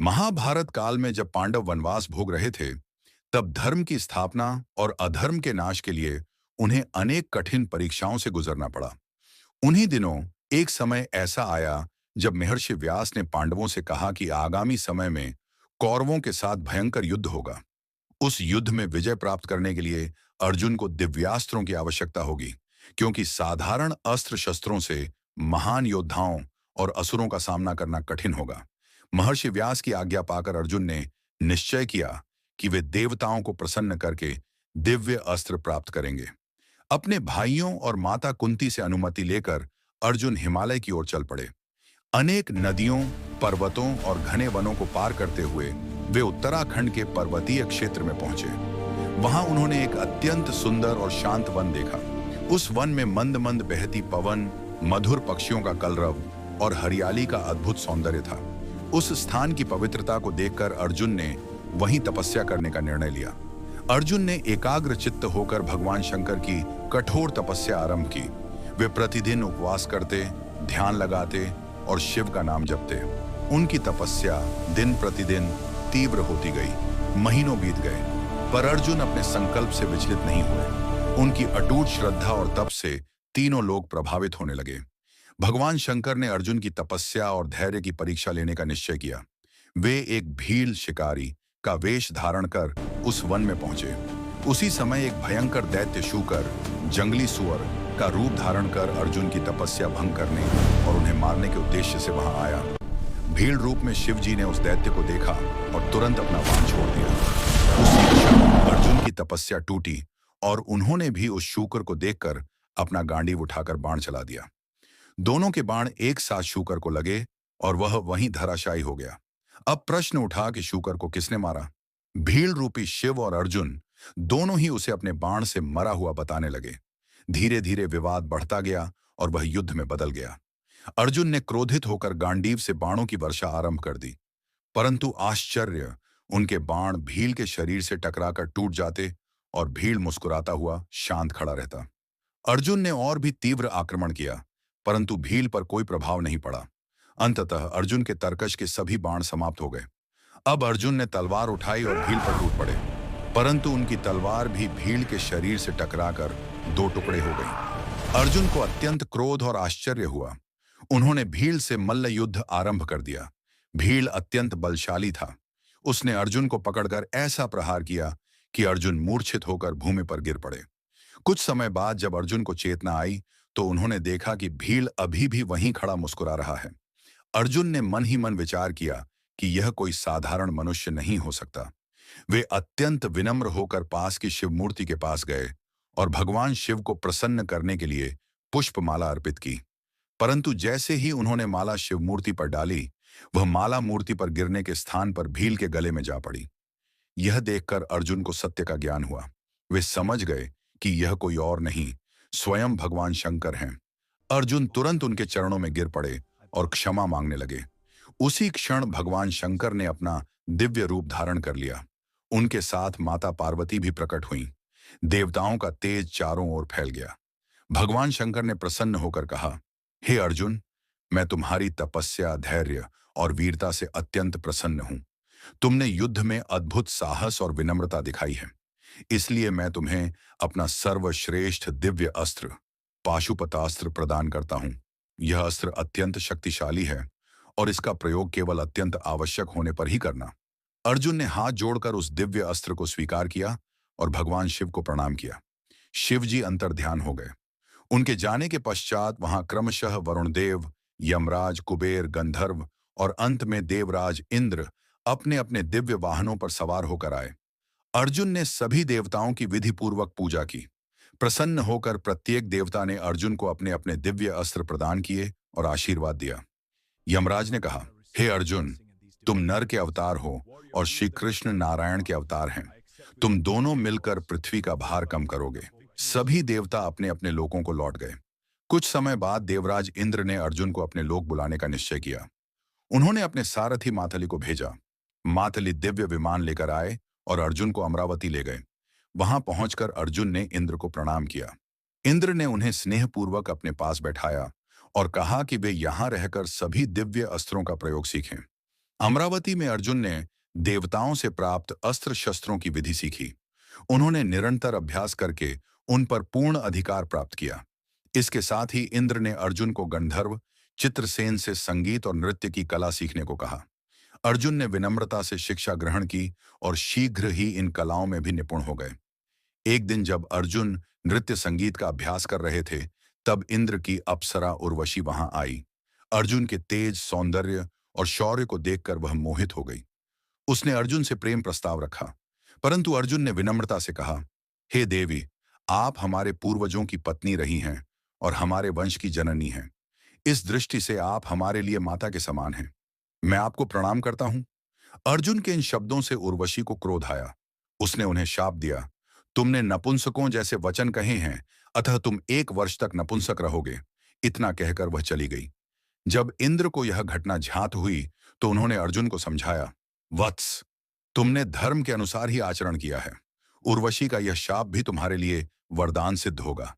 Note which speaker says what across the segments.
Speaker 1: महाभारत काल में जब पांडव वनवास भोग रहे थे, तब धर्म की स्थापना और अधर्म के नाश के लिए उन्हें अनेक कठिन परीक्षाओं से गुजरना पड़ा। उन्हीं दिनों एक समय ऐसा आया जब महर्षि व्यास ने पांडवों से कहा कि आगामी समय में कौरवों के साथ भयंकर युद्ध होगा। उस युद्ध में विजय प्राप्त करने के लिए अर्जुन को दिव्यास्त्रों की आवश्यकता होगी, क्योंकि साधारण अस्त्र शस्त्रों से महान योद्धाओं और असुरों का सामना करना कठिन होगा। महर्षि व्यास की आज्ञा पाकर अर्जुन ने निश्चय किया कि वे देवताओं को प्रसन्न करके दिव्य अस्त्र प्राप्त करेंगे। अपने भाइयों और माता कुंती से अनुमति लेकर अर्जुन हिमालय की ओर चल पड़े। अनेक नदियों, पर्वतों और घने वनों को पार करते हुए वे उत्तराखंड के पर्वतीय क्षेत्र में पहुंचे। वहां उन्होंने एक अत्यंत सुंदर और शांत वन देखा। उस वन में मंद मंद बहती पवन, मधुर पक्षियों का कलरव और हरियाली का अद्भुत सौंदर्य था। उस स्थान की पवित्रता को देखकर अर्जुन ने वहीं तपस्या करने का निर्णय लिया। अर्जुन ने एकाग्र चित्त होकर भगवान शंकर की कठोर तपस्या आरंभ की। वे प्रतिदिन उपवास करते, ध्यान लगाते और शिव का नाम जपते। उनकी तपस्या दिन प्रतिदिन तीव्र होती गई। महीनों बीत गए, पर अर्जुन अपने संकल्प से विचलित नहीं हुए। उनकी अटूट श्रद्धा और तप से तीनों लोग प्रभावित होने लगे। भगवान शंकर ने अर्जुन की तपस्या और धैर्य की परीक्षा लेने का निश्चय किया। वे एक भील शिकारी का वेश धारण कर उस वन में पहुंचे। उसी समय एक भयंकर दैत्य शूकर, जंगली सुअर का रूप धारण कर अर्जुन की तपस्या भंग करने और उन्हें मारने के उद्देश्य से वहां आया। भीड़ रूप में शिव जी ने उस दैत्य को देखा और तुरंत अपना बाण छोड़ दिया। उसी क्षण अर्जुन की तपस्या टूटी और उन्होंने भी उस शूकर को देखकर अपना गांडीव उठाकर बाण चला दिया। दोनों के बाण एक साथ शूकर को लगे और वह वहीं धराशायी हो गया। अब प्रश्न उठा कि शूकर को किसने मारा। भीड़ रूपी शिव और अर्जुन दोनों ही उसे अपने बाण से मरा हुआ बताने लगे। धीरे धीरे विवाद बढ़ता गया और वह युद्ध में बदल गया। अर्जुन ने क्रोधित होकर गांडीव से बाणों की वर्षा आरंभ कर दी, परंतु आश्चर्य, उनके बाण भील के शरीर से टकराकर टूट जाते और भील मुस्कुराता हुआ शांत खड़ा रहता। अर्जुन ने और भी तीव्र आक्रमण किया, परंतु भील पर कोई प्रभाव नहीं पड़ा। अंततः अर्जुन के तरकश के सभी बाण समाप्त हो गए। अब अर्जुन ने तलवार उठाई और भील पर टूट पड़े, परंतु उनकी तलवार भी भील के शरीर से टकराकर दो टुकड़े हो गई। अर्जुन को अत्यंत क्रोध और आश्चर्य हुआ। उन्होंने भील से मल्ल युद्ध आरंभ कर दिया। भील अत्यंत बलशाली था। उसने अर्जुन को पकड़कर ऐसा प्रहार किया कि अर्जुन मूर्छित होकर भूमि पर गिर पड़े। कुछ समय बाद जब अर्जुन को चेतना आई तो उन्होंने देखा कि भील अभी भी वहीं खड़ा मुस्कुरा रहा है। अर्जुन ने मन ही मन विचार किया कि यह कोई साधारण मनुष्य नहीं हो सकता। वे अत्यंत विनम्र होकर पास की शिव मूर्ति के पास गए और भगवान शिव को प्रसन्न करने के लिए पुष्पमाला अर्पित की। परंतु जैसे ही उन्होंने माला शिव मूर्ति पर डाली, वह माला मूर्ति पर गिरने के स्थान पर भील के गले में जा पड़ी। यह देखकर अर्जुन को सत्य का ज्ञान हुआ। वे समझ गए कि यह कोई और नहीं, स्वयं भगवान शंकर हैं। अर्जुन तुरंत उनके चरणों में गिर पड़े और क्षमा मांगने लगे। उसी क्षण भगवान शंकर ने अपना दिव्य रूप धारण कर लिया। उनके साथ माता पार्वती भी प्रकट हुईं। देवताओं का तेज चारों ओर फैल गया। भगवान शंकर ने प्रसन्न होकर कहा, हे अर्जुन, मैं तुम्हारी तपस्या, धैर्य और वीरता से अत्यंत प्रसन्न हूं। तुमने युद्ध में अद्भुत साहस और विनम्रता दिखाई है। इसलिए मैं तुम्हें अपना सर्वश्रेष्ठ दिव्य अस्त्र पाशुपतास्त्र प्रदान करता हूं। यह अस्त्र अत्यंत शक्तिशाली है और इसका प्रयोग केवल अत्यंत आवश्यक होने पर ही करना। अर्जुन ने हाथ जोड़कर उस दिव्य अस्त्र को स्वीकार किया और भगवान शिव को प्रणाम किया। शिव जी अंतर्ध्यान हो गए। उनके जाने के पश्चात वहां क्रमशः वरुणदेव, यमराज, कुबेर, गंधर्व और अंत में देवराज इंद्र अपने अपने दिव्य वाहनों पर सवार होकर आए। अर्जुन ने सभी देवताओं की विधिपूर्वक पूजा की। प्रसन्न होकर प्रत्येक देवता ने अर्जुन को अपने अपने दिव्य अस्त्र प्रदान किए और आशीर्वाद दिया। यमराज ने कहा, हे अर्जुन, तुम नर के अवतार हो और श्री कृष्ण नारायण के अवतार हैं। तुम दोनों मिलकर पृथ्वी का भार कम करोगे। सभी देवता अपने अपने लोकों को लौट गए। कुछ समय बाद देवराज इंद्र ने अर्जुन को अपने लोक बुलाने का निश्चय किया। उन्होंने अपने सारथी मातली को भेजा। मातली दिव्य विमान लेकर आए और अर्जुन को अमरावती ले गए। वहां पहुंचकर अर्जुन ने इंद्र को प्रणाम किया। इंद्र ने उन्हें स्नेहपूर्वक अपने पास बैठाया और कहा कि वे यहां रहकर सभी दिव्य अस्त्रों का प्रयोग सीखें। अमरावती में अर्जुन ने देवताओं से प्राप्त अस्त्र शस्त्रों की विधि सीखी। उन्होंने निरंतर अभ्यास करके उन पर पूर्ण अधिकार प्राप्त किया। इसके साथ ही इंद्र ने अर्जुन को गंधर्व चित्रसेन से संगीत और नृत्य की कला सीखने को कहा। अर्जुन ने विनम्रता से शिक्षा ग्रहण की और शीघ्र ही इन कलाओं में भी निपुण हो गए। एक दिन जब अर्जुन नृत्य संगीत का अभ्यास कर रहे थे, तब इंद्र की अप्सरा उर्वशी वहां आई। अर्जुन के तेज सौंदर्य और शौर्य को देखकर वह मोहित हो गई। उसने अर्जुन से प्रेम प्रस्ताव रखा, परंतु अर्जुन ने विनम्रता से कहा, हे देवी, आप हमारे पूर्वजों की पत्नी रही हैं और हमारे वंश की जननी हैं। इस दृष्टि से आप हमारे लिए माता के समान हैं। मैं आपको प्रणाम करता हूं। अर्जुन के इन शब्दों से उर्वशी को क्रोध आया। उसने उन्हें शाप दिया, तुमने नपुंसकों जैसे वचन कहे हैं, अतः तुम 1 वर्ष तक नपुंसक रहोगे। इतना कहकर वह चली गई। जब इंद्र को यह घटना ज्ञात हुई, तो उन्होंने अर्जुन को समझाया, वत्स, तुमने धर्म के अनुसार ही आचरण किया है। उर्वशी का यह शाप भी तुम्हारे लिए वरदान सिद्ध होगा।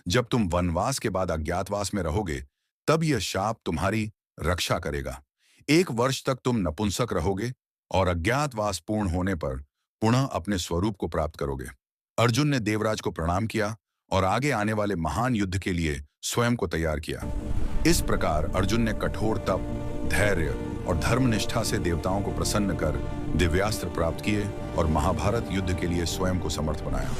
Speaker 1: जब तुम वनवास के बाद अज्ञातवास में रहोगे, तब यह शाप तुम्हारी रक्षा करेगा। 1 वर्ष तक तुम नपुंसक रहोगे और अज्ञातवास पूर्ण होने पर पुनः अपने स्वरूप को प्राप्त करोगे। अर्जुन ने देवराज को प्रणाम किया और आगे आने वाले महान युद्ध के लिए स्वयं को तैयार किया। इस प्रकार अर्जुन ने कठोर तप, धैर्य और धर्मनिष्ठा से देवताओं को प्रसन्न कर दिव्यास्त्र प्राप्त किए और महाभारत युद्ध के लिए स्वयं को समर्थ बनाया।